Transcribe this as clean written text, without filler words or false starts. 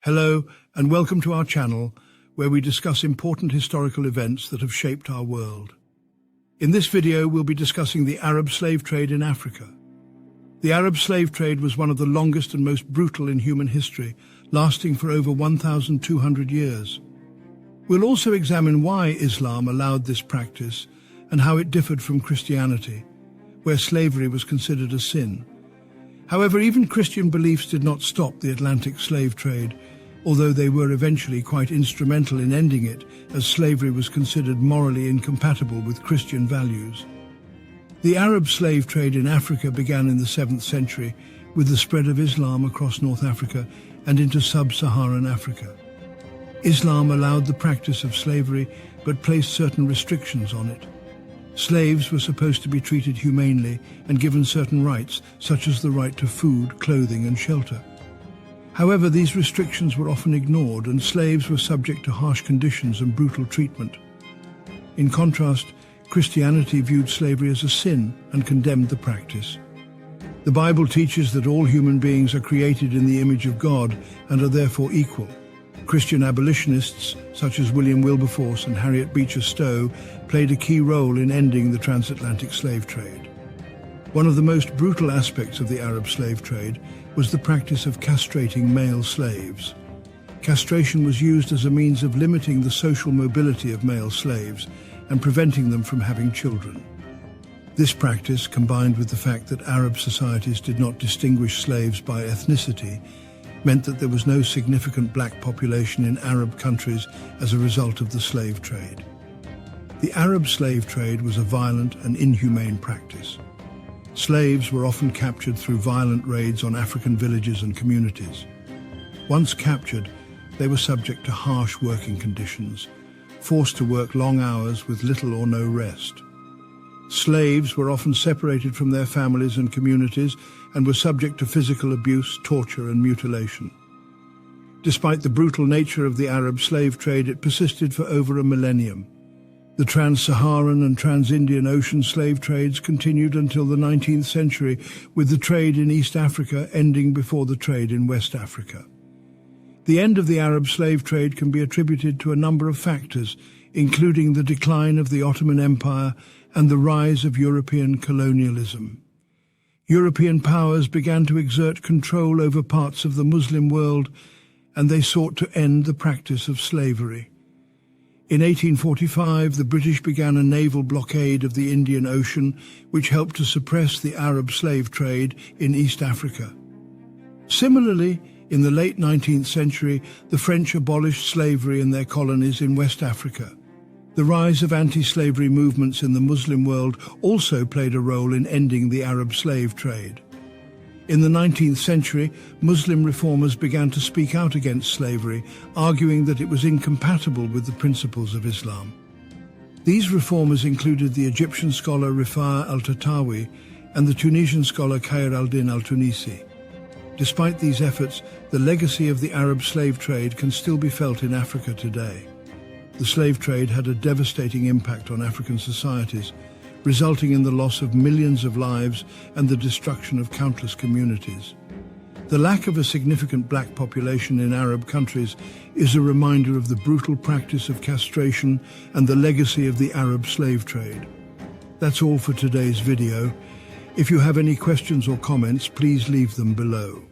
Hello and welcome to our channel, where we discuss important historical events that have shaped our world. In this video, we'll be discussing the Arab slave trade in Africa. The Arab slave trade was one of the longest and most brutal in human history, lasting for over 1,200 years. We'll also examine why Islam allowed this practice and how it differed from Christianity, where slavery was considered a sin. However, even Christian beliefs did not stop the Atlantic slave trade, although they were eventually quite instrumental in ending it, as slavery was considered morally incompatible with Christian values. The Arab slave trade in Africa began in the 7th century with the spread of Islam across North Africa and into sub-Saharan Africa. Islam allowed the practice of slavery but placed certain restrictions on it. Slaves were supposed to be treated humanely and given certain rights, such as the right to food, clothing and shelter. However, these restrictions were often ignored and slaves were subject to harsh conditions and brutal treatment. In contrast, Christianity viewed slavery as a sin and condemned the practice. The Bible teaches that all human beings are created in the image of God and are therefore equal. Christian abolitionists, such as William Wilberforce and Harriet Beecher Stowe, played a key role in ending the transatlantic slave trade. One of the most brutal aspects of the Arab slave trade was the practice of castrating male slaves. Castration was used as a means of limiting the social mobility of male slaves and preventing them from having children. This practice, combined with the fact that Arab societies did not distinguish slaves by ethnicity, meant that there was no significant black population in Arab countries as a result of the slave trade. The Arab slave trade was a violent and inhumane practice. Slaves were often captured through violent raids on African villages and communities. Once captured, they were subject to harsh working conditions, forced to work long hours with little or no rest. Slaves were often separated from their families and communities and were subject to physical abuse, torture and mutilation. Despite the brutal nature of the Arab slave trade, it persisted for over a millennium. The trans-Saharan and trans-Indian Ocean slave trades continued until the 19th century, with the trade in East Africa ending before the trade in West Africa. The end of the Arab slave trade can be attributed to a number of factors, including the decline of the Ottoman Empire and the rise of European colonialism. European powers began to exert control over parts of the Muslim world, and they sought to end the practice of slavery. In 1845, the British began a naval blockade of the Indian Ocean, which helped to suppress the Arab slave trade in East Africa. Similarly, in the late 19th century, the French abolished slavery in their colonies in West Africa. The rise of anti-slavery movements in the Muslim world also played a role in ending the Arab slave trade. In the 19th century, Muslim reformers began to speak out against slavery, arguing that it was incompatible with the principles of Islam. These reformers included the Egyptian scholar Rifaa al-Tatawi and the Tunisian scholar Khair al-Din al-Tunisi. Despite these efforts, the legacy of the Arab slave trade can still be felt in Africa today. The slave trade had a devastating impact on African societies, resulting in the loss of millions of lives and the destruction of countless communities. The lack of a significant black population in Arab countries is a reminder of the brutal practice of castration and the legacy of the Arab slave trade. That's all for today's video. If you have any questions or comments, please leave them below.